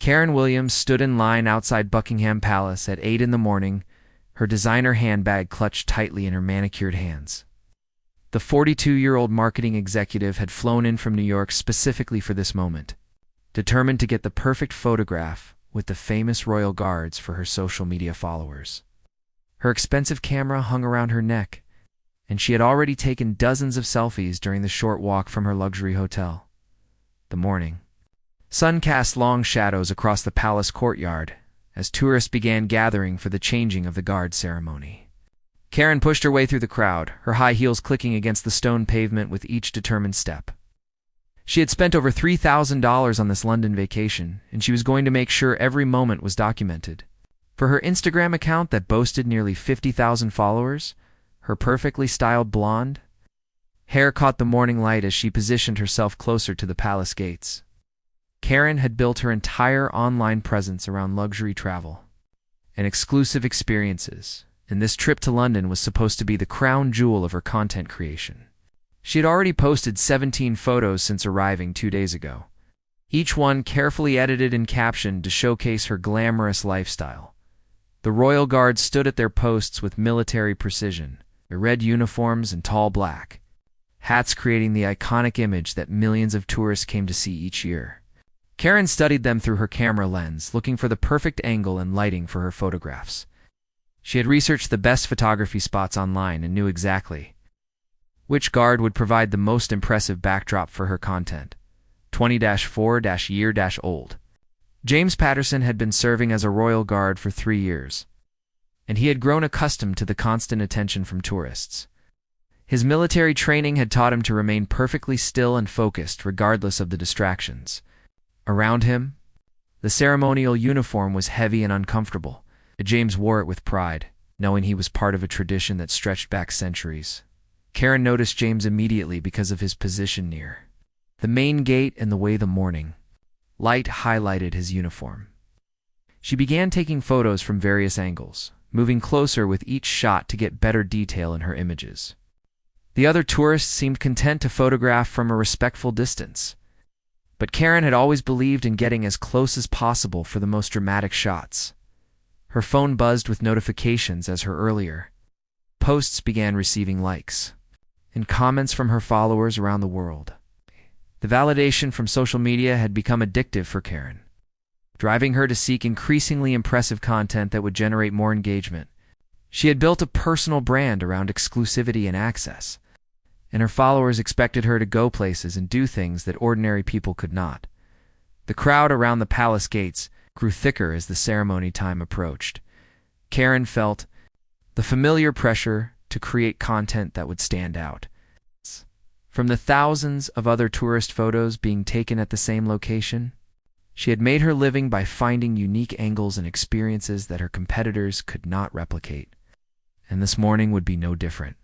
Karen Williams stood in line outside Buckingham Palace at 8 in the morning, her designer handbag clutched tightly in her manicured hands. The 42-year-old marketing executive had flown in from New York specifically for this moment, determined to get the perfect photograph with the famous royal guards for her social media followers. Her expensive camera hung around her neck, and she had already taken dozens of selfies during the short walk from her luxury hotel. The morning sun cast long shadows across the palace courtyard as tourists began gathering for the changing of the guard ceremony. Karen pushed her way through the crowd, her high heels clicking against the stone pavement with each determined step. She had spent over $3,000 on this London vacation, and she was going to make sure every moment was documented. For her Instagram account that boasted nearly 50,000 followers, her perfectly styled blonde hair caught the morning light as she positioned herself closer to the palace gates. Karen had built her entire online presence around luxury travel and exclusive experiences, and this trip to London was supposed to be the crown jewel of her content creation. She had already posted 17 photos since arriving 2 days ago, each one carefully edited and captioned to showcase her glamorous lifestyle. The royal guards stood at their posts with military precision, their red uniforms and tall black hats creating the iconic image that millions of tourists came to see each year. Karen studied them through her camera lens, looking for the perfect angle and lighting for her photographs. She had researched the best photography spots online and knew exactly which guard would provide the most impressive backdrop for her content. 20-4-year-old. James Patterson had been serving as a royal guard for 3 years, and he had grown accustomed to the constant attention from tourists. His military training had taught him to remain perfectly still and focused regardless of the distractions around him. The ceremonial uniform was heavy and uncomfortable, but James wore it with pride, knowing he was part of a tradition that stretched back centuries. Karen noticed James immediately because of his position near the main gate and the way the morning light highlighted his uniform. She began taking photos from various angles, moving closer with each shot to get better detail in her images. The other tourists seemed content to photograph from a respectful distance, but Karen had always believed in getting as close as possible for the most dramatic shots. Her phone buzzed with notifications as her earlier posts began receiving likes and comments from her followers around the world. The validation from social media had become addictive for Karen, driving her to seek increasingly impressive content that would generate more engagement. She had built a personal brand around exclusivity and access, and her followers expected her to go places and do things that ordinary people could not. The crowd around the palace gates grew thicker as the ceremony time approached. Karen felt the familiar pressure to create content that would stand out. From the thousands of other tourist photos being taken at the same location, she had made her living by finding unique angles and experiences that her competitors could not replicate. And this morning would be no different.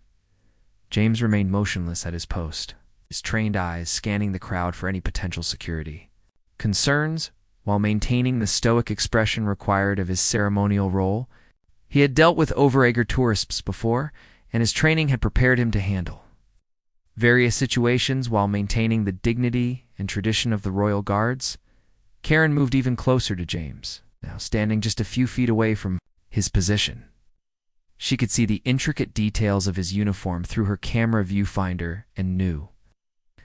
James remained motionless at his post, his trained eyes scanning the crowd for any potential security concerns, while maintaining the stoic expression required of his ceremonial role. He had dealt with overeager tourists before, and his training had prepared him to handle various situations while maintaining the dignity and tradition of the royal guards. Karen moved even closer to James, now standing just a few feet away from his position. She could see the intricate details of his uniform through her camera viewfinder and knew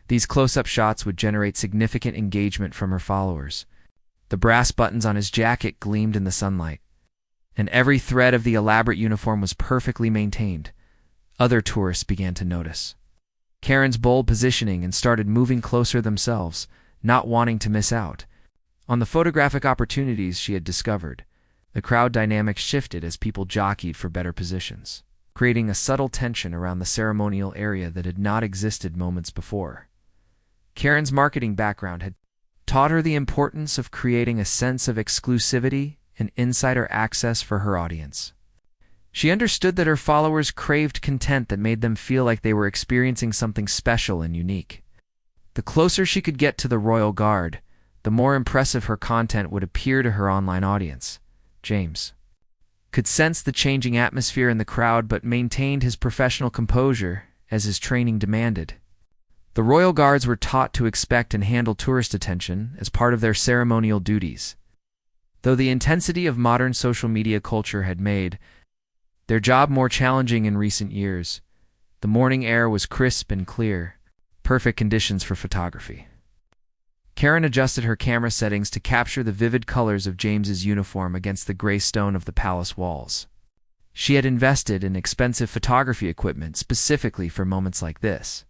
these close-up shots would generate significant engagement from her followers. The brass buttons on his jacket gleamed in the sunlight, and every thread of the elaborate uniform was perfectly maintained. Other tourists began to notice Karen's bold positioning and started moving closer themselves, not wanting to miss out on the photographic opportunities she had discovered. The crowd dynamic shifted as people jockeyed for better positions, creating a subtle tension around the ceremonial area that had not existed moments before. Karen's marketing background had taught her the importance of creating a sense of exclusivity and insider access for her audience. She understood that her followers craved content that made them feel like they were experiencing something special and unique. The closer she could get to the royal guard, the more impressive her content would appear to her online audience. James could sense the changing atmosphere in the crowd but maintained his professional composure as his training demanded. The royal guards were taught to expect and handle tourist attention as part of their ceremonial duties, Though the intensity of modern social media culture had made their job more challenging in recent years, the morning air was crisp and clear, perfect conditions for photography. Karen adjusted her camera settings to capture the vivid colors of James's uniform against the gray stone of the palace walls. She had invested in expensive photography equipment specifically for moments like this.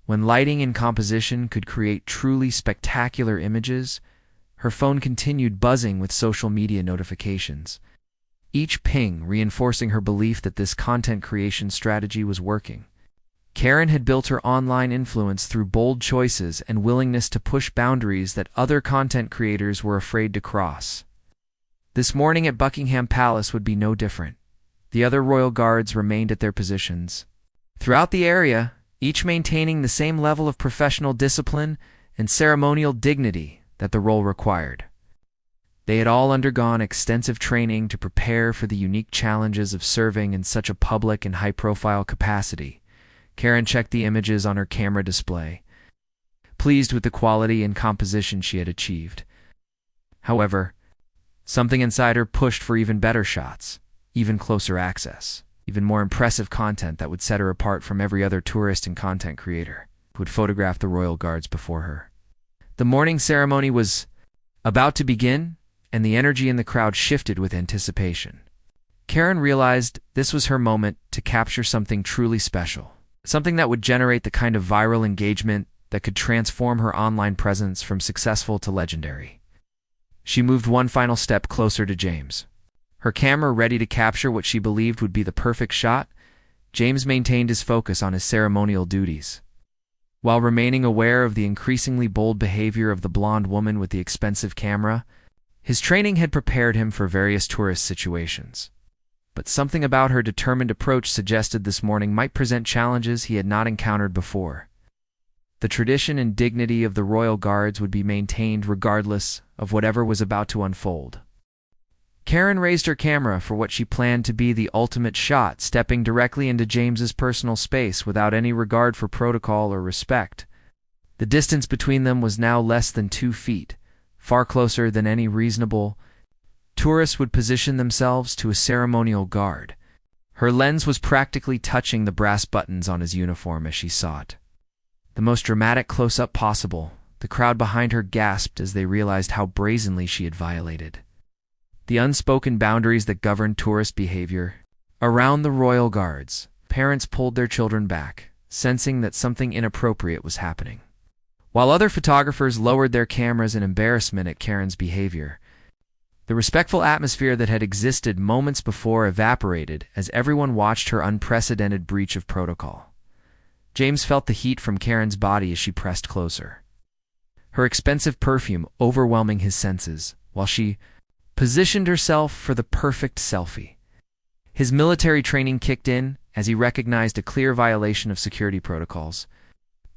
When lighting and composition could create truly spectacular images, her phone continued buzzing with social media notifications, each ping reinforcing her belief that this content creation strategy was working. Karen had built her online influence through bold choices and willingness to push boundaries that other content creators were afraid to cross. This morning at Buckingham Palace would be no different. The other royal guards remained at their positions throughout the area, each maintaining the same level of professional discipline and ceremonial dignity that the role required. They had all undergone extensive training to prepare for the unique challenges of serving in such a public and high-profile capacity. Karen checked the images on her camera display, pleased with the quality and composition she had achieved. However, something inside her pushed for even better shots, even closer access, even more impressive content that would set her apart from every other tourist and content creator who would photograph the royal guards before her. The morning ceremony was about to begin, and the energy in the crowd shifted with anticipation. Karen realized this was her moment to capture something truly special, something that would generate the kind of viral engagement that could transform her online presence from successful to legendary. She moved one final step closer to James. Her camera ready to capture what she believed would be the perfect shot, James maintained his focus on his ceremonial duties. While remaining aware of the increasingly bold behavior of the blonde woman with the expensive camera, his training had prepared him for various tourist situations. But something about her determined approach suggested this morning might present challenges he had not encountered before. The tradition and dignity of the royal guards would be maintained regardless of whatever was about to unfold. Karen raised her camera for what she planned to be the ultimate shot, stepping directly into James's personal space without any regard for protocol or respect. The distance between them was now less than 2 feet, far closer than any reasonable tourist would position themselves to a ceremonial guard. Her lens was practically touching the brass buttons on his uniform as she sought the most dramatic close-up possible. The crowd behind her gasped as they realized how brazenly she had violated the unspoken boundaries that governed tourist behavior. Around the royal guards, parents pulled their children back, sensing that something inappropriate was happening. While other photographers lowered their cameras in embarrassment at Karen's behavior, the respectful atmosphere that had existed moments before evaporated as everyone watched her unprecedented breach of protocol. James felt the heat from Karen's body as she pressed closer, her expensive perfume overwhelming his senses, while she positioned herself for the perfect selfie. His military training kicked in as he recognized a clear violation of security protocols,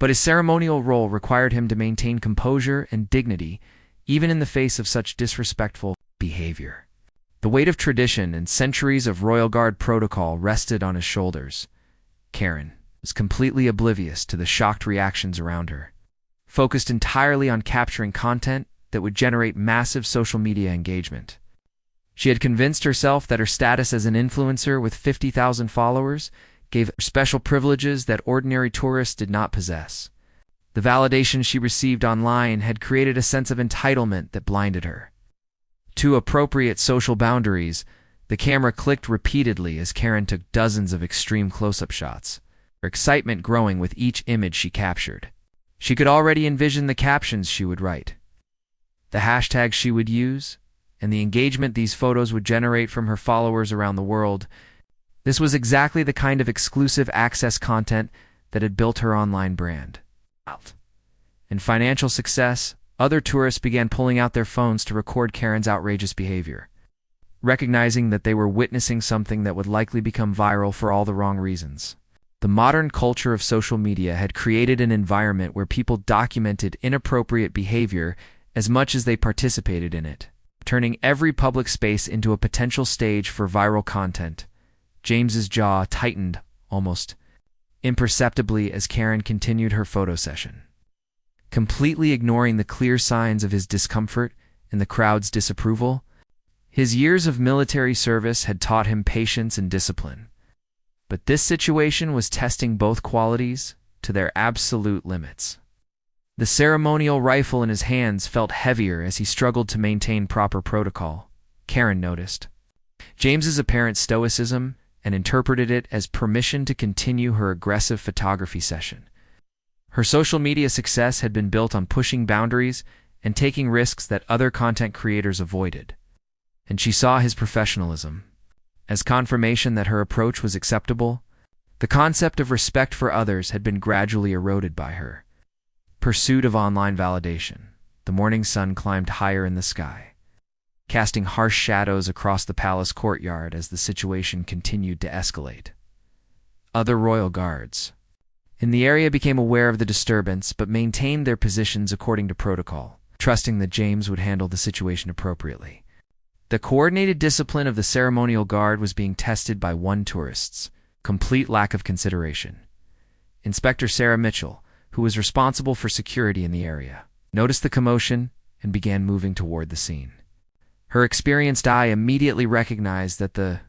but his ceremonial role required him to maintain composure and dignity, even in the face of such disrespectful behavior. The weight of tradition and centuries of royal guard protocol rested on his shoulders. Karen was completely oblivious to the shocked reactions around her, focused entirely on capturing content that would generate massive social media engagement. She had convinced herself that her status as an influencer with 50,000 followers gave her special privileges that ordinary tourists did not possess. The validation she received online had created a sense of entitlement that blinded her to appropriate social boundaries. The camera clicked repeatedly as Karen took dozens of extreme close-up shots, her excitement growing with each image she captured. She could already envision the captions she would write, the hashtags she would use, and the engagement these photos would generate from her followers around the world. This was exactly the kind of exclusive access content that had built her online brand. In financial success, other tourists began pulling out their phones to record Karen's outrageous behavior, recognizing that they were witnessing something that would likely become viral for all the wrong reasons. The modern culture of social media had created an environment where people documented inappropriate behavior as much as they participated in it, turning every public space into a potential stage for viral content. James's jaw tightened almost imperceptibly as Karen continued her photo session, completely ignoring the clear signs of his discomfort and the crowd's disapproval. His years of military service had taught him patience and discipline, but this situation was testing both qualities to their absolute limits. The ceremonial rifle in his hands felt heavier as he struggled to maintain proper protocol, Karen noticed. James's apparent stoicism and interpreted it as permission to continue her aggressive photography session. Her social media success had been built on pushing boundaries and taking risks that other content creators avoided, and she saw his professionalism as confirmation that her approach was acceptable. The concept of respect for others had been gradually eroded by her pursuit of online validation. The morning sun climbed higher in the sky, casting harsh shadows across the palace courtyard as the situation continued to escalate. Other royal guards in the area became aware of the disturbance but maintained their positions according to protocol, trusting that James would handle the situation appropriately. The coordinated discipline of the ceremonial guard was being tested by one tourist's complete lack of consideration. Inspector Sarah Mitchell, who was responsible for security in the area, noticed the commotion and began moving toward the scene. Her experienced eye immediately recognized that the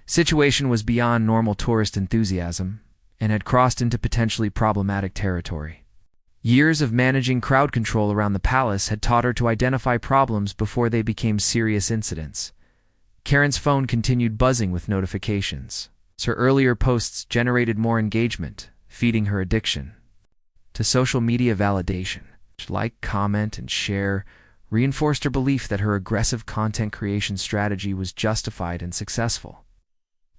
situation was beyond normal tourist enthusiasm and had crossed into potentially problematic territory. Years of managing crowd control around the palace had taught her to identify problems before they became serious incidents. Karen's phone continued buzzing with notifications. Her earlier posts generated more engagement, feeding her addiction to social media validation. Like, comment, and share reinforced her belief that her aggressive content creation strategy was justified and successful.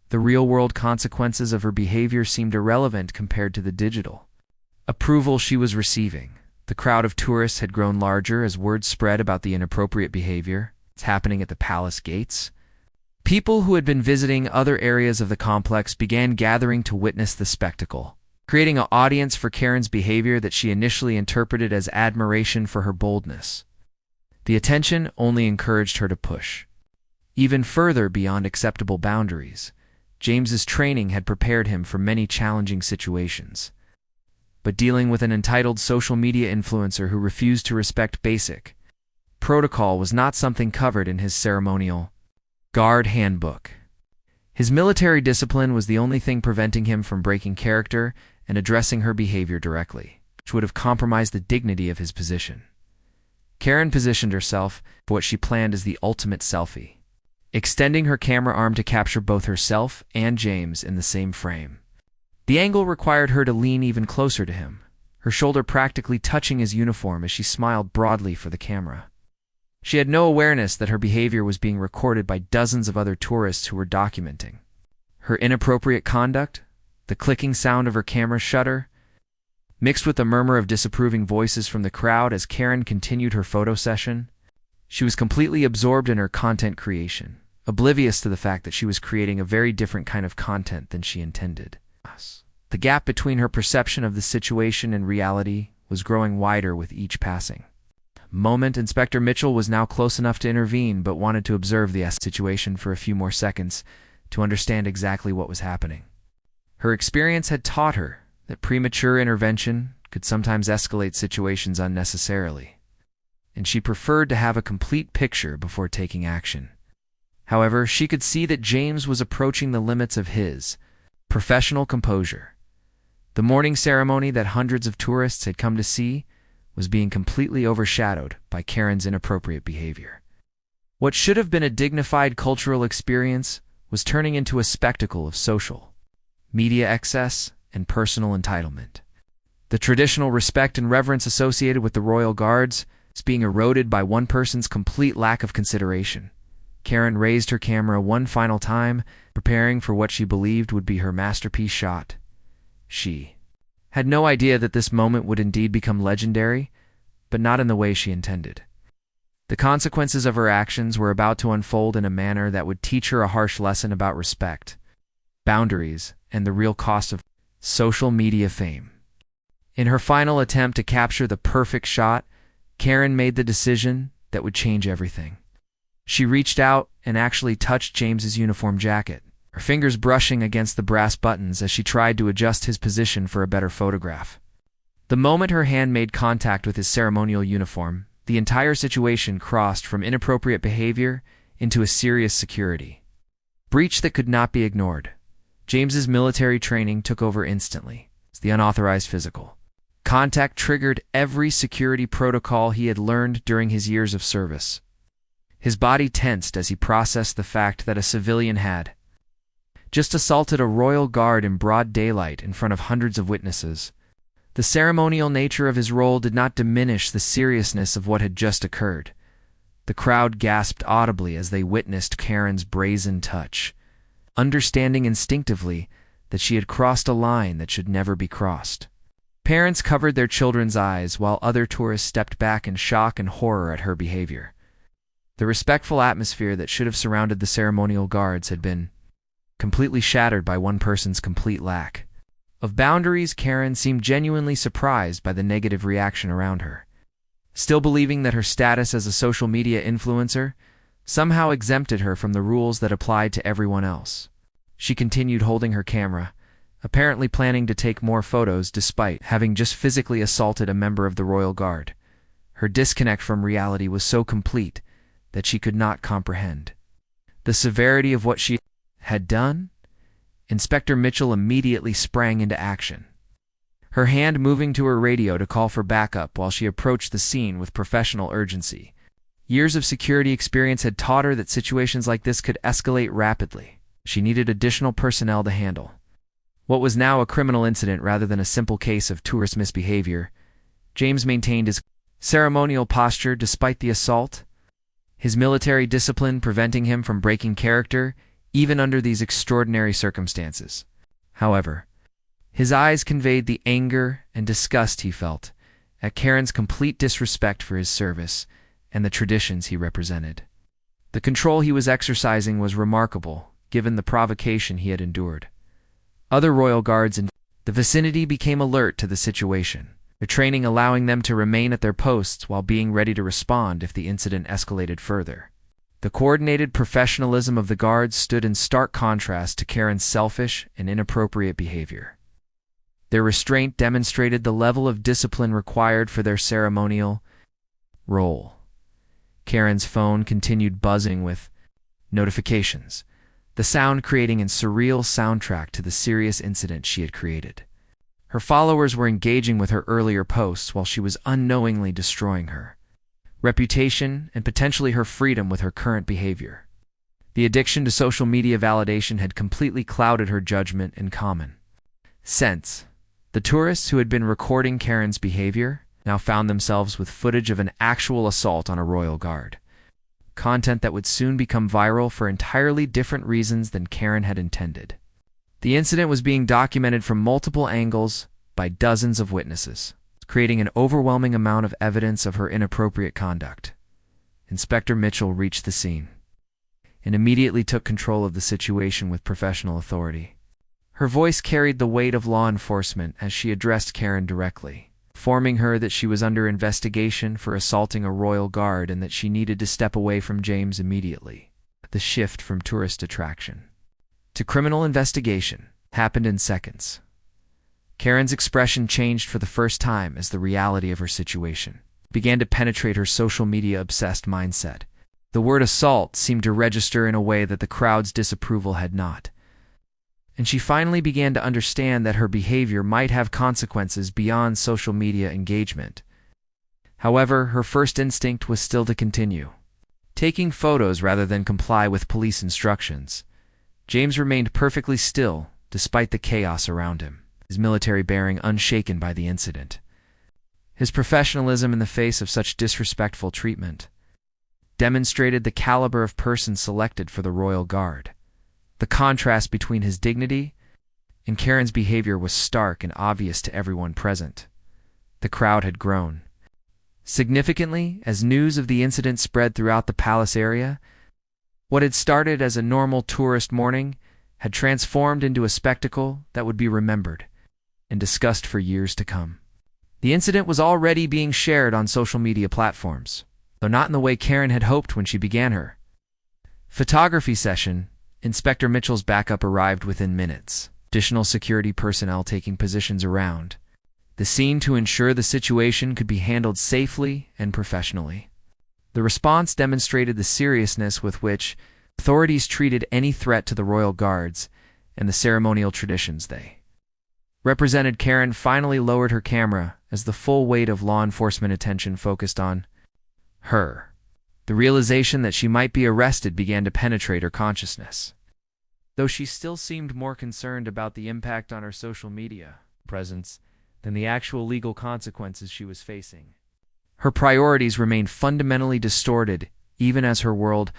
The real-world consequences of her behavior seemed irrelevant compared to the digital approval she was receiving. The crowd of tourists had grown larger as word spread about the inappropriate behavior happening at the palace gates. People who had been visiting other areas of the complex began gathering to witness the spectacle, creating an audience for Karen's behavior that she initially interpreted as admiration for her boldness. The attention only encouraged her to push even further beyond acceptable boundaries. James's training had prepared him for many challenging situations, but dealing with an entitled social media influencer who refused to respect basic protocol was not something covered in his ceremonial guard handbook. His military discipline was the only thing preventing him from breaking character and addressing her behavior directly, which would have compromised the dignity of his position. Karen positioned herself for what she planned as the ultimate selfie, extending her camera arm to capture both herself and James in the same frame. The angle required her to lean even closer to him, her shoulder practically touching his uniform as she smiled broadly for the camera. She had no awareness that her behavior was being recorded by dozens of other tourists who were documenting her inappropriate conduct. The clicking sound of her camera shutter, mixed with the murmur of disapproving voices from the crowd as Karen continued her photo session. She was completely absorbed in her content creation, oblivious to the fact that she was creating a very different kind of content than she intended. The gap between her perception of the situation and reality was growing wider with each passing moment. Inspector Mitchell was now close enough to intervene, but wanted to observe the situation for a few more seconds to understand exactly what was happening. Her experience had taught her that premature intervention could sometimes escalate situations unnecessarily, and she preferred to have a complete picture before taking action. However, she could see that James was approaching the limits of his professional composure. The morning ceremony that hundreds of tourists had come to see was being completely overshadowed by Karen's inappropriate behavior. What should have been a dignified cultural experience was turning into a spectacle of social media excess and personal entitlement. The traditional respect and reverence associated with the royal guards was being eroded by one person's complete lack of consideration. Karen raised her camera one final time, preparing for what she believed would be her masterpiece shot. She had no idea that this moment would indeed become legendary, but not in the way she intended. The consequences of her actions were about to unfold in a manner that would teach her a harsh lesson about respect, boundaries, and the real cost of social media fame. In her final attempt to capture the perfect shot, Karen made the decision that would change everything. She reached out and actually touched James's uniform jacket, her fingers brushing against the brass buttons as she tried to adjust his position for a better photograph. The moment her hand made contact with his ceremonial uniform, the entire situation crossed from inappropriate behavior into a serious security breach that could not be ignored. James's military training took over instantly. The unauthorized physical contact triggered every security protocol he had learned during his years of service. His body tensed as he processed the fact that a civilian had just assaulted a royal guard in broad daylight in front of hundreds of witnesses. The ceremonial nature of his role did not diminish the seriousness of what had just occurred. The crowd gasped audibly as they witnessed Karen's brazen touch, understanding instinctively that she had crossed a line that should never be crossed. Parents covered their children's eyes while other tourists stepped back in shock and horror at her behavior. The respectful atmosphere that should have surrounded the ceremonial guards had been completely shattered by one person's complete lack of boundaries. Karen seemed genuinely surprised by the negative reaction around her, still believing that her status as a social media influencer somehow exempted her from the rules that applied to everyone else. She continued holding her camera, apparently planning to take more photos despite having just physically assaulted a member of the Royal Guard. Her disconnect from reality was so complete that she could not comprehend the severity of what she had done. Inspector Mitchell immediately sprang into action, her hand moving to her radio to call for backup while she approached the scene with professional urgency. Years of security experience had taught her that situations like this could escalate rapidly. She needed additional personnel to handle what was now a criminal incident rather than a simple case of tourist misbehavior. James maintained his ceremonial posture despite the assault, his military discipline preventing him from breaking character even under these extraordinary circumstances. However, his eyes conveyed the anger and disgust he felt at Karen's complete disrespect for his service and the traditions he represented. The control he was exercising was remarkable, given the provocation he had endured. Other royal guards in the vicinity became alert to the situation, their training allowing them to remain at their posts while being ready to respond if the incident escalated further. The coordinated professionalism of the guards stood in stark contrast to Karen's selfish and inappropriate behavior. Their restraint demonstrated the level of discipline required for their ceremonial role. Karen's phone continued buzzing with notifications, the sound creating a surreal soundtrack to the serious incident she had created. Her followers were engaging with her earlier posts while she was unknowingly destroying her reputation and potentially her freedom with her current behavior. The addiction to social media validation had completely clouded her judgment and common sense. The tourists who had been recording Karen's behavior now found themselves with footage of an actual assault on a royal guard, content that would soon become viral for entirely different reasons than Karen had intended. The incident was being documented from multiple angles by dozens of witnesses, creating an overwhelming amount of evidence of her inappropriate conduct. Inspector Mitchell reached the scene and immediately took control of the situation with professional authority. Her voice carried the weight of law enforcement as she addressed Karen directly, informing her that she was under investigation for assaulting a royal guard and that she needed to step away from James immediately. The shift from tourist attraction to criminal investigation happened in seconds. Karen's expression changed for the first time as the reality of her situation began to penetrate her social media-obsessed mindset. The word assault seemed to register in a way that the crowd's disapproval had not, and she finally began to understand that her behavior might have consequences beyond social media engagement. However, her first instinct was still to continue taking photos rather than comply with police instructions. James remained perfectly still despite the chaos around him, his military bearing unshaken by the incident. His professionalism in the face of such disrespectful treatment demonstrated the caliber of person selected for the Royal Guard. The contrast between his dignity and Karen's behavior was stark and obvious to everyone present. The crowd had grown significantly as news of the incident spread throughout the palace area. What had started as a normal tourist morning had transformed into a spectacle that would be remembered and discussed for years to come. The incident was already being shared on social media platforms, though not in the way Karen had hoped when she began her photography session. Inspector Mitchell's backup arrived within minutes, additional security personnel taking positions around the scene to ensure the situation could be handled safely and professionally. The The response demonstrated the seriousness with which authorities treated any threat to the royal guards and the ceremonial traditions they represented. Karen finally lowered her camera as the full weight of law enforcement attention focused on her. The realization that she might be arrested began to penetrate her consciousness. Though she still seemed more concerned about the impact on her social media presence than the actual legal consequences she was facing, her priorities remained fundamentally distorted even as her world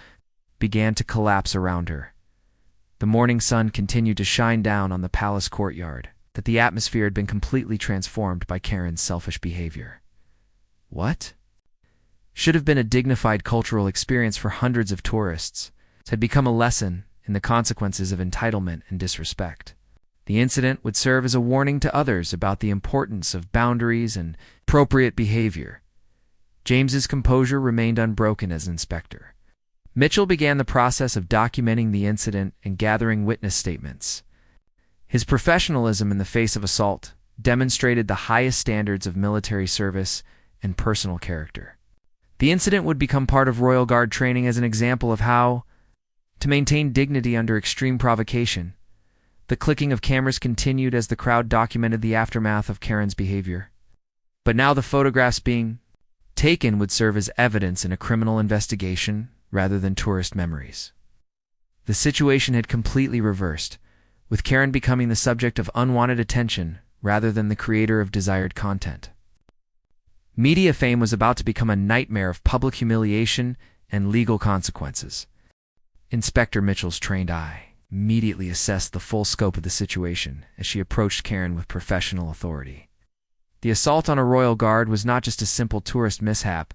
began to collapse around her. The morning sun continued to shine down on the palace courtyard, that the atmosphere had been completely transformed by Karen's selfish behavior. What should have been a dignified cultural experience for hundreds of tourists had become a lesson in the consequences of entitlement and disrespect. The incident would serve as a warning to others about the importance of boundaries and appropriate behavior. James's composure remained unbroken as Inspector Mitchell began the process of documenting the incident and gathering witness statements. His professionalism in the face of assault demonstrated the highest standards of military service and personal character. The incident would become part of Royal Guard training as an example of how to maintain dignity under extreme provocation. The clicking of cameras continued as the crowd documented the aftermath of Karen's behavior. But now the photographs being taken would serve as evidence in a criminal investigation rather than tourist memories. The situation had completely reversed, with Karen becoming the subject of unwanted attention rather than the creator of desired content. Media fame was about to become a nightmare of public humiliation and legal consequences. Inspector Mitchell's trained eye immediately assessed the full scope of the situation as she approached Karen with professional authority. The assault on a royal guard was not just a simple tourist mishap,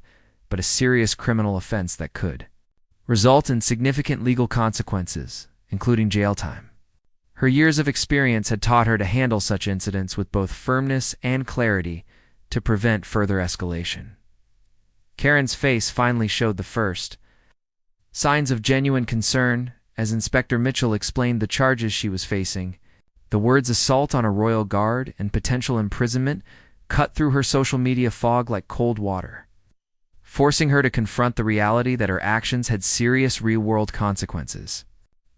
but a serious criminal offense that could result in significant legal consequences, including jail time. Her years of experience had taught her to handle such incidents with both firmness and clarity to prevent further escalation. Karen's face finally showed the first signs of genuine concern as Inspector Mitchell explained the charges she was facing. The words assault on a royal guard and potential imprisonment cut through her social media fog like cold water, forcing her to confront the reality that her actions had serious real-world consequences.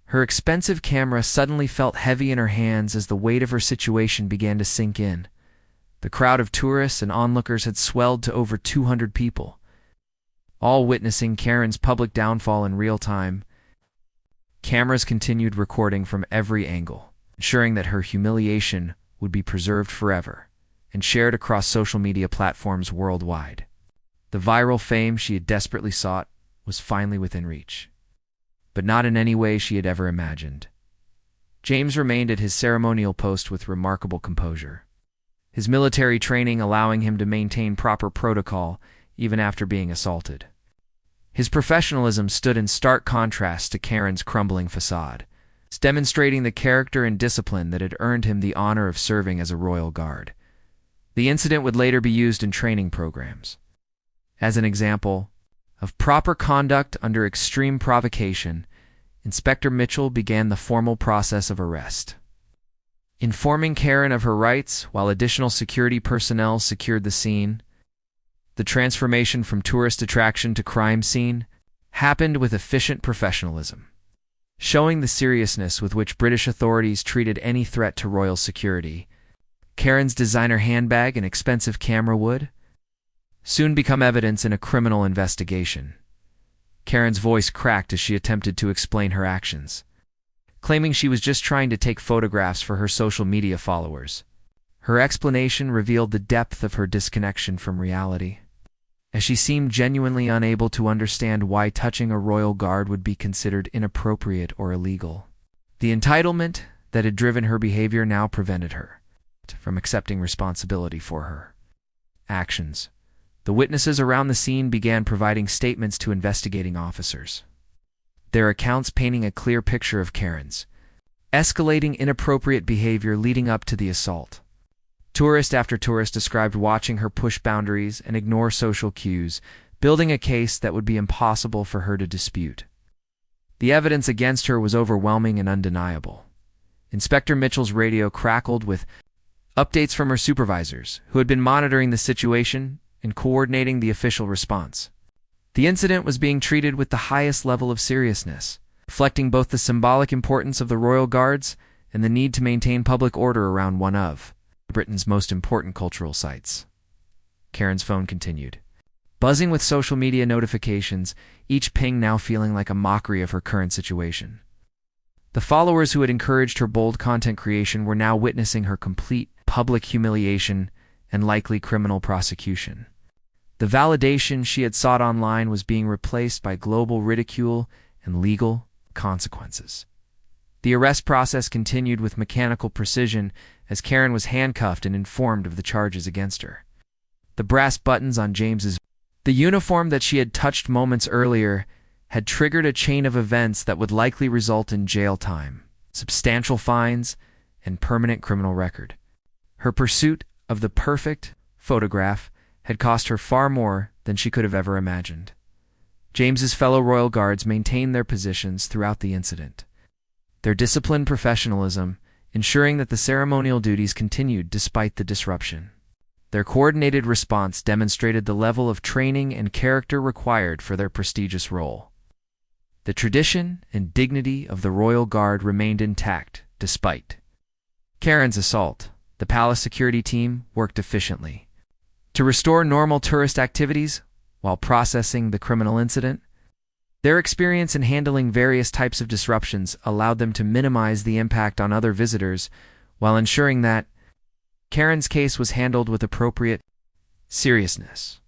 Her expensive camera suddenly felt heavy in her hands as the weight of her situation began to sink in. The crowd of tourists and onlookers had swelled to over 200 people, all witnessing Karen's public downfall in real time. Cameras continued recording from every angle, ensuring that her humiliation would be preserved forever and shared across social media platforms worldwide. The viral fame she had desperately sought was finally within reach, but not in any way she had ever imagined. James remained at his ceremonial post with remarkable composure, his military training allowing him to maintain proper protocol even after being assaulted. His professionalism stood in stark contrast to Karen's crumbling facade, demonstrating the character and discipline that had earned him the honor of serving as a royal guard. The incident would later be used in training programs as an example of proper conduct under extreme provocation. Inspector Mitchell began the formal process of arrest, informing Karen of her rights while additional security personnel secured the scene. The transformation from tourist attraction to crime scene happened with efficient professionalism, showing the seriousness with which British authorities treated any threat to royal security. Karen's designer handbag and expensive camera would soon become evidence in a criminal investigation. Karen's voice cracked as she attempted to explain her actions, claiming she was just trying to take photographs for her social media followers. Her explanation revealed the depth of her disconnection from reality, as she seemed genuinely unable to understand why touching a royal guard would be considered inappropriate or illegal. The entitlement that had driven her behavior now prevented her from accepting responsibility for her actions. The witnesses around the scene began providing statements to investigating officers, their accounts painting a clear picture of Karen's escalating inappropriate behavior leading up to the assault. Tourist after tourist described watching her push boundaries and ignore social cues, building a case that would be impossible for her to dispute. The evidence against her was overwhelming and undeniable. Inspector Mitchell's radio crackled with updates from her supervisors, who had been monitoring the situation and coordinating the official response. The incident was being treated with the highest level of seriousness, reflecting both the symbolic importance of the royal guards and the need to maintain public order around one of Britain's most important cultural sites. Karen's phone continued, buzzing with social media notifications, each ping now feeling like a mockery of her current situation. The followers who had encouraged her bold content creation were now witnessing her complete public humiliation and likely criminal prosecution. The validation she had sought online was being replaced by global ridicule and legal consequences. The arrest process continued with mechanical precision as Karen was handcuffed and informed of the charges against her. The brass buttons on the uniform that she had touched moments earlier had triggered a chain of events that would likely result in jail time, substantial fines, and permanent criminal record. Her pursuit of the perfect photograph had cost her far more than she could have ever imagined. James's fellow royal guards maintained their positions throughout the incident, their disciplined professionalism ensuring that the ceremonial duties continued despite the disruption. Their coordinated response demonstrated the level of training and character required for their prestigious role. The tradition and dignity of the royal guard remained intact despite Karen's assault. The palace security team worked efficiently to restore normal tourist activities while processing the criminal incident. Their experience in handling various types of disruptions allowed them to minimize the impact on other visitors while ensuring that Karen's case was handled with appropriate seriousness.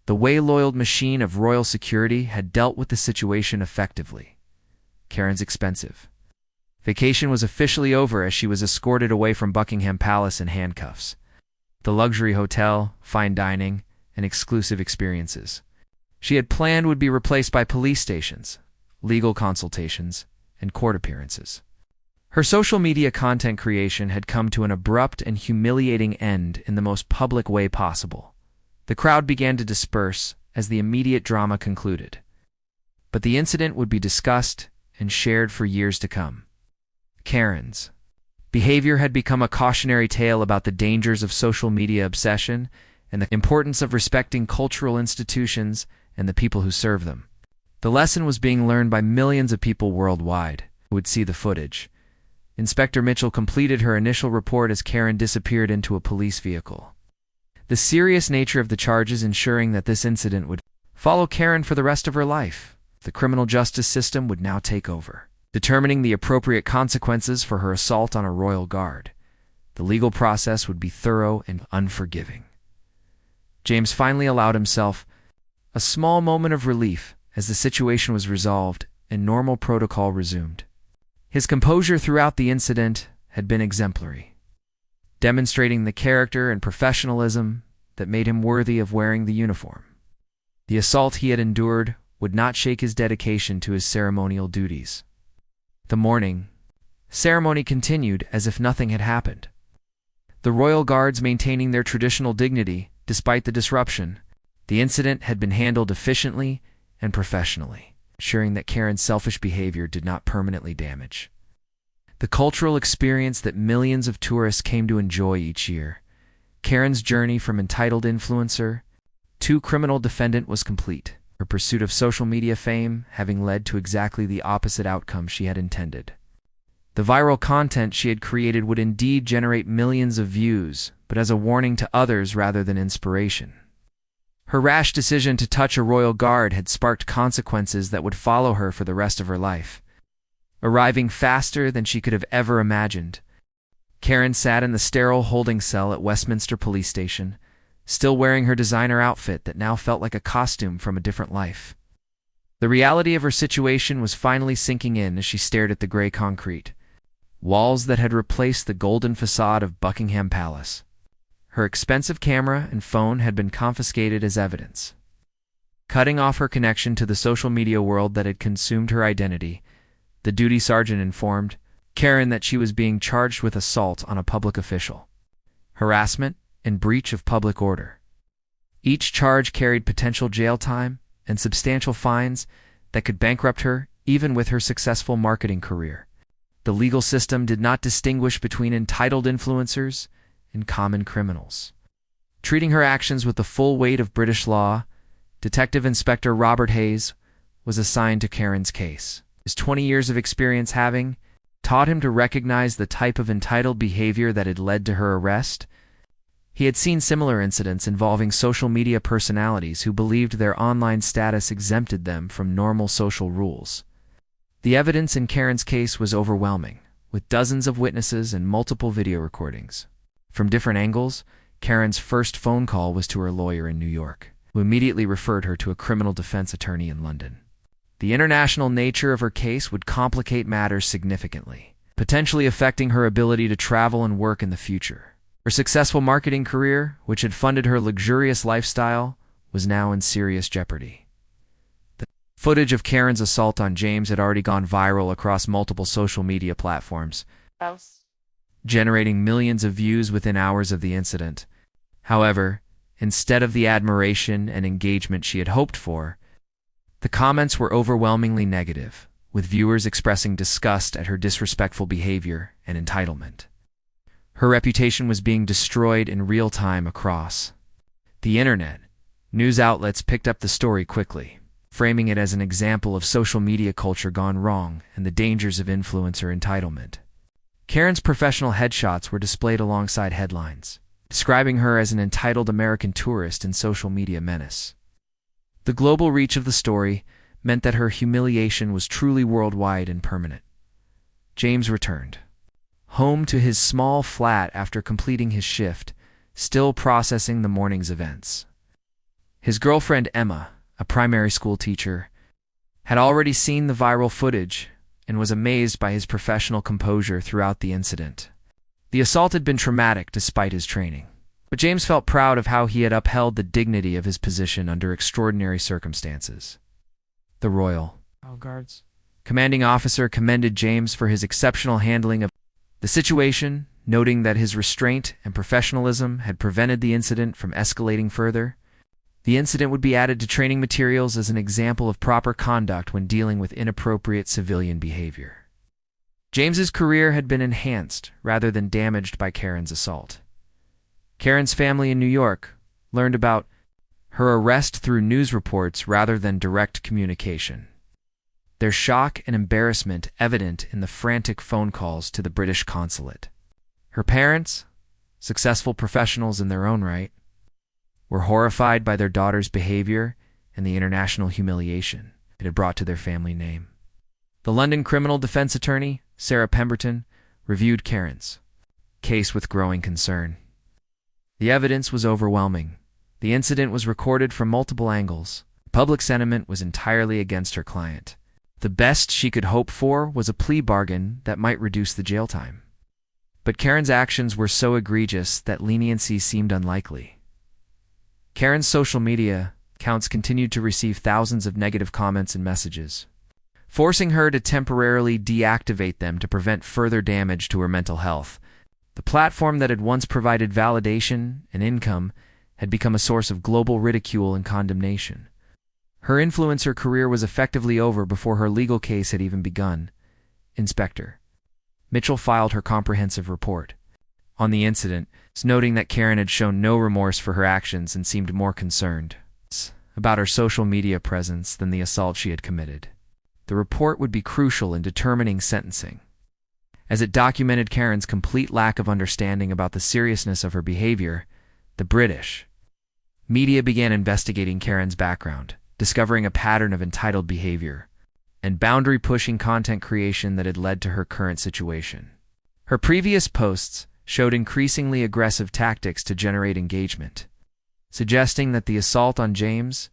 The well-oiled machine of royal security had dealt with the situation effectively. Karen's expensive vacation was officially over as she was escorted away from Buckingham Palace in handcuffs. The luxury hotel, fine dining, and exclusive experiences she had planned would be replaced by police stations, legal consultations, and court appearances. Her social media content creation had come to an abrupt and humiliating end in the most public way possible. The crowd began to disperse as the immediate drama concluded. But the incident would be discussed and shared for years to come. Karen's behavior had become a cautionary tale about the dangers of social media obsession and the importance of respecting cultural institutions and the people who serve them. The lesson was being learned by millions of people worldwide who would see the footage. Inspector Mitchell completed her initial report as Karen disappeared into a police vehicle. The serious nature of the charges ensuring that this incident would follow Karen for the rest of her life. The criminal justice system would now take over, determining the appropriate consequences for her assault on a royal guard. The legal process would be thorough and unforgiving. James finally allowed himself a small moment of relief as the situation was resolved and normal protocol resumed. His composure throughout the incident had been exemplary, demonstrating the character and professionalism that made him worthy of wearing the uniform. The assault he had endured would not shake his dedication to his ceremonial duties. The mourning ceremony continued as if nothing had happened. The royal guards maintaining their traditional dignity despite the disruption. The incident had been handled efficiently and professionally, ensuring that Karen's selfish behavior did not permanently damage the cultural experience that millions of tourists came to enjoy each year. Karen's journey from entitled influencer to criminal defendant was complete, her pursuit of social media fame having led to exactly the opposite outcome she had intended. The viral content she had created would indeed generate millions of views, but as a warning to others rather than inspiration. Her rash decision to touch a royal guard had sparked consequences that would follow her for the rest of her life. Arriving faster than she could have ever imagined, Karen sat in the sterile holding cell at Westminster Police Station, still wearing her designer outfit that now felt like a costume from a different life. The reality of her situation was finally sinking in as she stared at the gray concrete walls that had replaced the golden facade of Buckingham Palace. Her expensive camera and phone had been confiscated as evidence. Cutting off her connection to the social media world that had consumed her identity, the duty sergeant informed Karen that she was being charged with assault on a public official, harassment, and breach of public order. Each charge carried potential jail time and substantial fines that could bankrupt her even with her successful marketing career. The legal system did not distinguish between entitled influencers and common criminals. Treating her actions with the full weight of British law, Detective Inspector Robert Hayes was assigned to Karen's case. His 20 years of experience having taught him to recognize the type of entitled behavior that had led to her arrest. He had seen similar incidents involving social media personalities who believed their online status exempted them from normal social rules. The evidence in Karen's case was overwhelming, with dozens of witnesses and multiple video recordings. From different angles, Karen's first phone call was to her lawyer in New York, who immediately referred her to a criminal defense attorney in London. The international nature of her case would complicate matters significantly, potentially affecting her ability to travel and work in the future. Her successful marketing career, which had funded her luxurious lifestyle, was now in serious jeopardy. The footage of Karen's assault on James had already gone viral across multiple social media platforms, generating millions of views within hours of the incident. However, instead of the admiration and engagement she had hoped for, the comments were overwhelmingly negative, with viewers expressing disgust at her disrespectful behavior and entitlement. Her reputation was being destroyed in real time across the internet. News outlets picked up the story quickly, framing it as an example of social media culture gone wrong and the dangers of influencer entitlement. Karen's professional headshots were displayed alongside headlines, describing her as an entitled American tourist and social media menace. The global reach of the story meant that her humiliation was truly worldwide and permanent. James returned home to his small flat after completing his shift, still processing the morning's events. His girlfriend Emma, a primary school teacher, had already seen the viral footage and was amazed by his professional composure throughout the incident. The assault had been traumatic despite his training, but James felt proud of how he had upheld the dignity of his position under extraordinary circumstances. The Royal Guards commanding officer commended James for his exceptional handling of the situation, noting that his restraint and professionalism had prevented the incident from escalating further. The incident would be added to training materials as an example of proper conduct when dealing with inappropriate civilian behavior. James's career had been enhanced rather than damaged by Karen's assault. Karen's family in New York learned about her arrest through news reports rather than direct communication. Their shock and embarrassment evident in the frantic phone calls to the British consulate. Her parents, successful professionals in their own right, were horrified by their daughter's behavior and the international humiliation it had brought to their family name. The London criminal defense attorney, Sarah Pemberton, reviewed Karen's case with growing concern. The evidence was overwhelming. The incident was recorded from multiple angles. Public sentiment was entirely against her client. The best she could hope for was a plea bargain that might reduce the jail time. But Karen's actions were so egregious that leniency seemed unlikely. Karen's social media accounts continued to receive thousands of negative comments and messages, forcing her to temporarily deactivate them to prevent further damage to her mental health. The platform that had once provided validation and income had become a source of global ridicule and condemnation. Her influencer career was effectively over before her legal case had even begun. Inspector Mitchell filed her comprehensive report on the incident, noting that Karen had shown no remorse for her actions and seemed more concerned about her social media presence than the assault she had committed. The report would be crucial in determining sentencing, as it documented Karen's complete lack of understanding about the seriousness of her behavior. The British media began investigating Karen's background, discovering a pattern of entitled behavior and boundary-pushing content creation that had led to her current situation. Her previous posts showed increasingly aggressive tactics to generate engagement, suggesting that the assault on James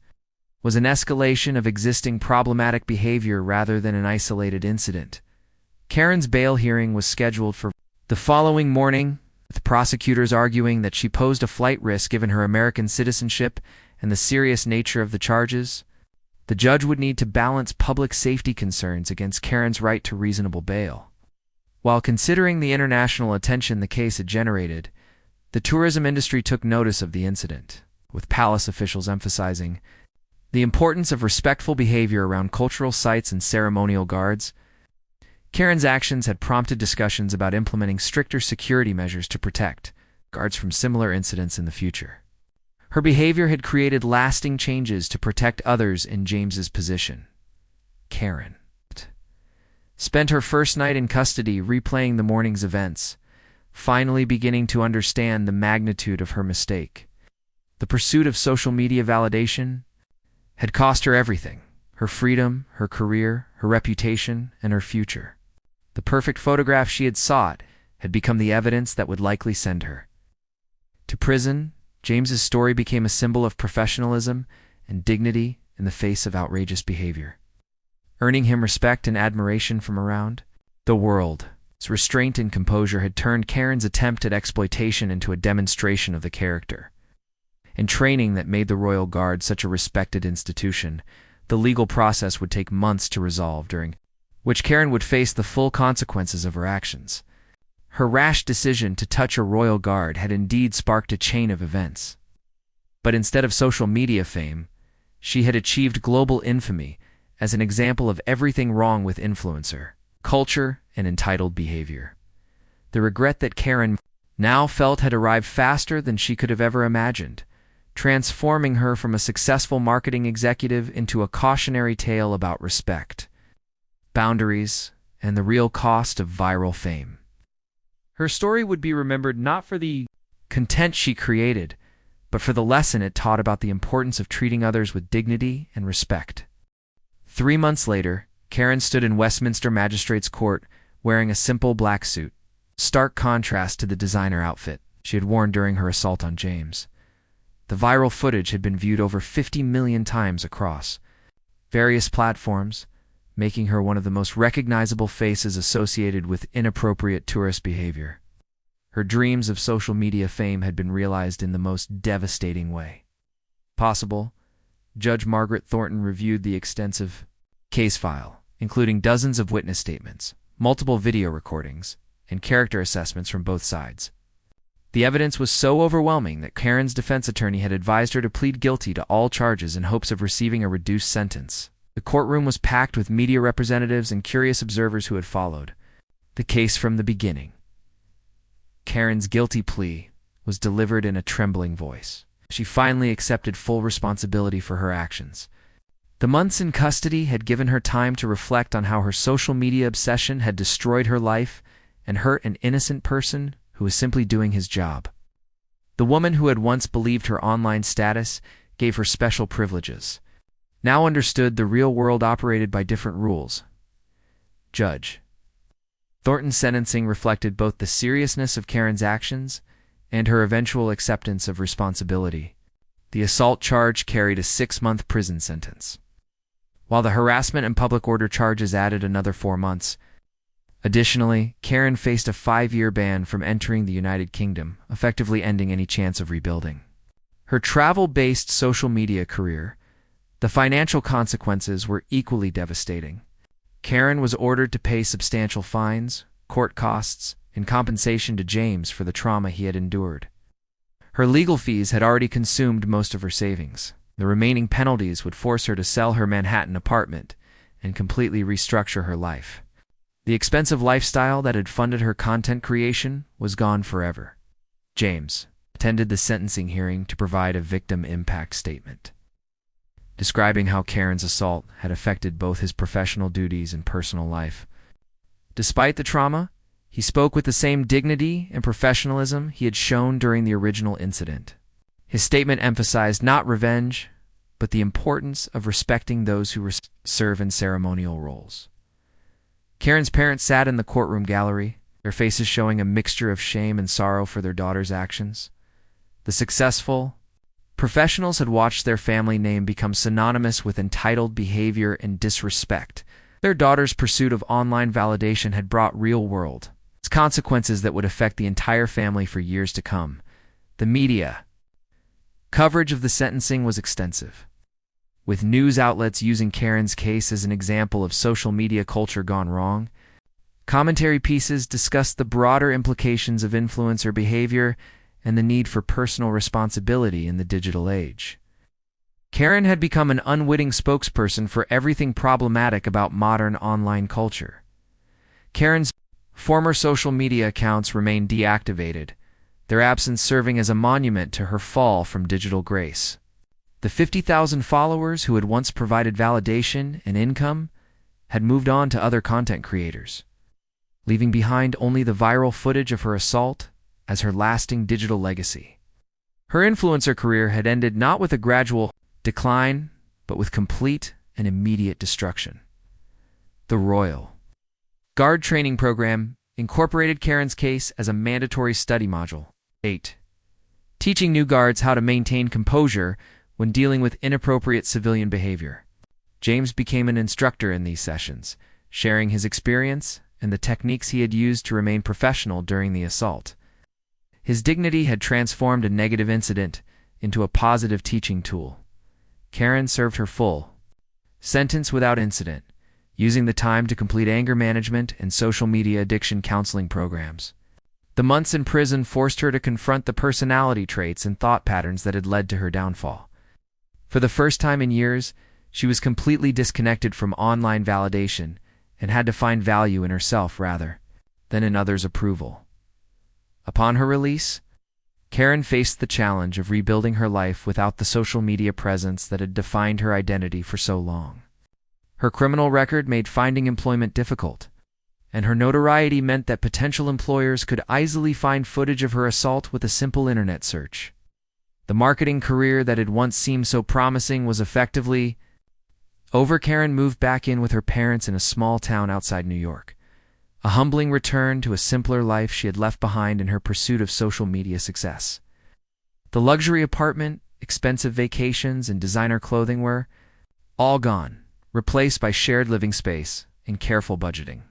was an escalation of existing problematic behavior rather than an isolated incident. Karen's bail hearing was scheduled for the following morning, with prosecutors arguing that she posed a flight risk given her American citizenship and the serious nature of the charges. The judge would need to balance public safety concerns against Karen's right to reasonable bail. While considering the international attention the case had generated, the tourism industry took notice of the incident, with palace officials emphasizing the importance of respectful behavior around cultural sites and ceremonial guards. Karen's actions had prompted discussions about implementing stricter security measures to protect guards from similar incidents in the future. Her behavior had created lasting changes to protect others in James's position. Karen spent her first night in custody replaying the morning's events, finally beginning to understand the magnitude of her mistake. The pursuit of social media validation had cost her everything: her freedom, her career, her reputation, and her future. The perfect photograph she had sought had become the evidence that would likely send her to prison. James's story became a symbol of professionalism and dignity in the face of outrageous behavior, earning him respect and admiration from around the world. His restraint and composure had turned Karen's attempt at exploitation into a demonstration of the character and training that made the Royal Guard such a respected institution. The legal process would take months to resolve, during which Karen would face the full consequences of her actions. Her rash decision to touch a Royal Guard had indeed sparked a chain of events. But instead of social media fame, she had achieved global infamy as an example of everything wrong with influencer culture and entitled behavior. The regret that Karen now felt had arrived faster than she could have ever imagined, transforming her from a successful marketing executive into a cautionary tale about respect, boundaries, and the real cost of viral fame. Her story would be remembered not for the content she created, but for the lesson it taught about the importance of treating others with dignity and respect. 3 months later, Karen stood in Westminster Magistrates Court wearing a simple black suit, stark contrast to the designer outfit she had worn during her assault on James. The viral footage had been viewed over 50 million times across various platforms, making her one of the most recognizable faces associated with inappropriate tourist behavior. Her dreams of social media fame had been realized in the most devastating way possible. Judge Margaret Thornton reviewed the extensive case file, including dozens of witness statements, multiple video recordings, and character assessments from both sides. The evidence was so overwhelming that Karen's defense attorney had advised her to plead guilty to all charges in hopes of receiving a reduced sentence. The courtroom was packed with media representatives and curious observers who had followed the case from the beginning. Karen's guilty plea was delivered in a trembling voice. She finally accepted full responsibility for her actions. The months in custody had given her time to reflect on how her social media obsession had destroyed her life and hurt an innocent person who was simply doing his job. The woman who had once believed her online status gave her special privileges now understood the real world operated by different rules. Judge Thornton's sentencing reflected both the seriousness of Karen's actions and her eventual acceptance of responsibility. The assault charge carried a 6-month prison sentence, while the harassment and public order charges added another 4 months. Additionally, Karen faced a 5-year ban from entering the United Kingdom, effectively ending any chance of rebuilding her travel-based social media career. The financial consequences were equally devastating. Karen was ordered to pay substantial fines, court costs, and compensation to James for the trauma he had endured. Her legal fees had already consumed most of her savings. The remaining penalties would force her to sell her Manhattan apartment and completely restructure her life. The expensive lifestyle that had funded her content creation was gone forever. James attended the sentencing hearing to provide a victim impact statement, describing how Karen's assault had affected both his professional duties and personal life. Despite the trauma, he spoke with the same dignity and professionalism he had shown during the original incident. His statement emphasized not revenge, but the importance of respecting those who serve in ceremonial roles. Karen's parents sat in the courtroom gallery, their faces showing a mixture of shame and sorrow for their daughter's actions. The successful professionals had watched their family name become synonymous with entitled behavior and disrespect. Their daughter's pursuit of online validation had brought real-world consequences that would affect the entire family for years to come. The media coverage of the sentencing was extensive, with news outlets using Karen's case as an example of social media culture gone wrong. Commentary pieces discussed the broader implications of influencer behavior and the need for personal responsibility in the digital age. Karen had become an unwitting spokesperson for everything problematic about modern online culture. Karen's former social media accounts remained deactivated, their absence serving as a monument to her fall from digital grace. The 50,000 followers who had once provided validation and income had moved on to other content creators, leaving behind only the viral footage of her assault as her lasting digital legacy. Her influencer career had ended not with a gradual decline, but with complete and immediate destruction. The Royal Guard training program incorporated Karen's case as a mandatory study module. 8. Teaching new guards how to maintain composure when dealing with inappropriate civilian behavior. James became an instructor in these sessions, sharing his experience and the techniques he had used to remain professional during the assault. His dignity had transformed a negative incident into a positive teaching tool. Karen served her full sentence without incident, using the time to complete anger management and social media addiction counseling programs. The months in prison forced her to confront the personality traits and thought patterns that had led to her downfall. For the first time in years, she was completely disconnected from online validation and had to find value in herself rather than in others' approval. Upon her release, Karen faced the challenge of rebuilding her life without the social media presence that had defined her identity for so long. Her criminal record made finding employment difficult, and her notoriety meant that potential employers could easily find footage of her assault with a simple internet search. The marketing career that had once seemed so promising was effectively over. Karen moved back in with her parents in a small town outside New York, a humbling return to a simpler life she had left behind in her pursuit of social media success. The luxury apartment, expensive vacations, and designer clothing were all gone, replaced by shared living space and careful budgeting.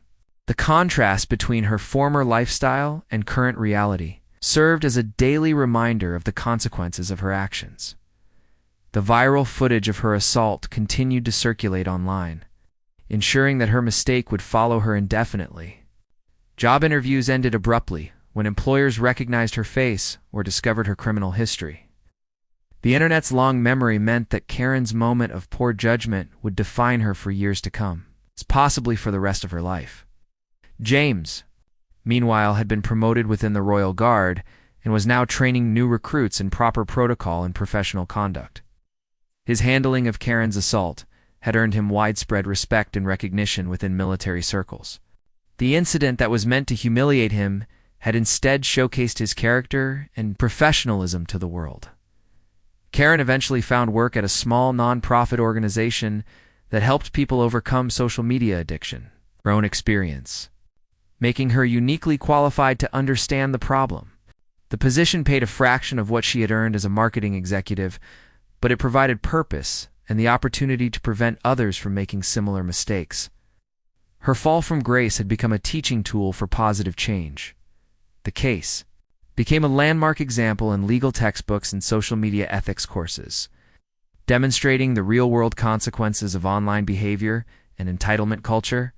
The contrast between her former lifestyle and current reality served as a daily reminder of the consequences of her actions. The viral footage of her assault continued to circulate online, ensuring that her mistake would follow her indefinitely. Job interviews ended abruptly when employers recognized her face or discovered her criminal history. The internet's long memory meant that Karen's moment of poor judgment would define her for years to come, possibly for the rest of her life. James, meanwhile, had been promoted within the Royal Guard and was now training new recruits in proper protocol and professional conduct. His handling of Karen's assault had earned him widespread respect and recognition within military circles. The incident that was meant to humiliate him had instead showcased his character and professionalism to the world. Karen eventually found work at a small non-profit organization that helped people overcome social media addiction, her own experience, making her uniquely qualified to understand the problem. The position paid a fraction of what she had earned as a marketing executive, but it provided purpose and the opportunity to prevent others from making similar mistakes. Her fall from grace had become a teaching tool for positive change. The case became a landmark example in legal textbooks and social media ethics courses, demonstrating the real-world consequences of online behavior and entitlement culture.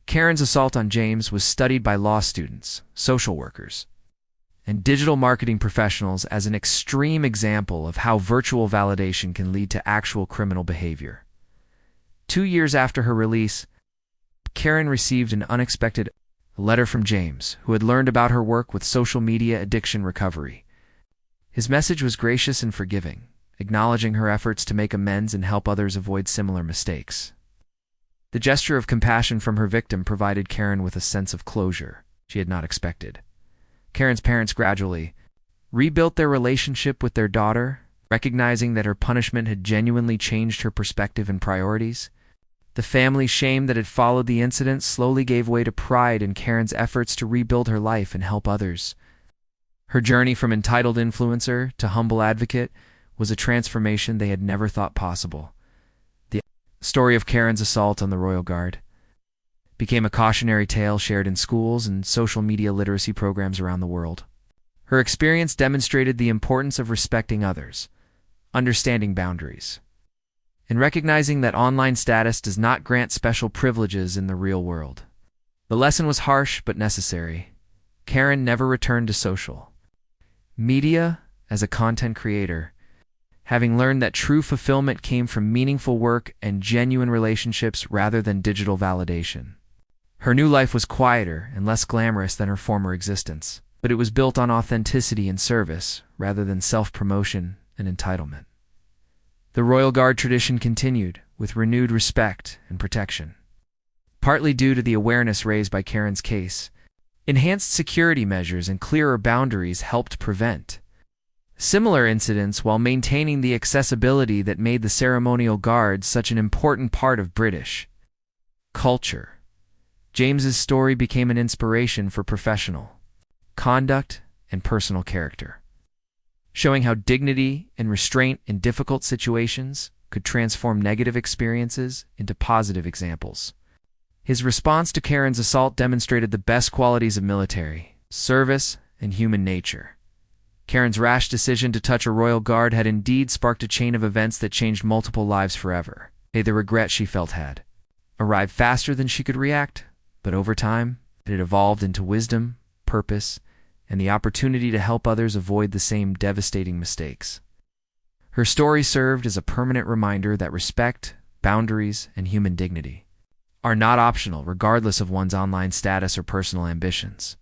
Karen's assault on James was studied by law students, social workers, and digital marketing professionals as an extreme example of how virtual validation can lead to actual criminal behavior. 2 years after her release, Karen received an unexpected letter from James, who had learned about her work with social media addiction recovery. His message was gracious and forgiving, acknowledging her efforts to make amends and help others avoid similar mistakes. The gesture of compassion from her victim provided Karen with a sense of closure she had not expected. Karen's parents gradually rebuilt their relationship with their daughter, recognizing that her punishment had genuinely changed her perspective and priorities. The family shame that had followed the incident slowly gave way to pride in Karen's efforts to rebuild her life and help others. Her journey from entitled influencer to humble advocate was a transformation they had never thought possible. The story of Karen's assault on the Royal Guard became a cautionary tale shared in schools and social media literacy programs around the world. Her experience demonstrated the importance of respecting others, understanding boundaries, and recognizing that online status does not grant special privileges in the real world. The lesson was harsh but necessary. Karen never returned to social media as a content creator, having learned that true fulfillment came from meaningful work and genuine relationships rather than digital validation. Her new life was quieter and less glamorous than her former existence. but it was built on authenticity and service rather than self-promotion and entitlement. The Royal Guard tradition continued with renewed respect and protection. Partly due to the awareness raised by Karen's case, enhanced security measures and clearer boundaries helped prevent similar incidents while maintaining the accessibility that made the ceremonial guard such an important part of British culture. James's story became an inspiration for professional conduct and personal character, showing how dignity and restraint in difficult situations could transform negative experiences into positive examples. His response to Karen's assault demonstrated the best qualities of military service and human nature. Karen's rash decision to touch a royal guard had indeed sparked a chain of events that changed multiple lives forever. The regret she felt had arrived faster than she could react, but over time, it had evolved into wisdom, purpose, and the opportunity to help others avoid the same devastating mistakes. Her story served as a permanent reminder that respect, boundaries, and human dignity are not optional regardless of one's online status or personal ambitions.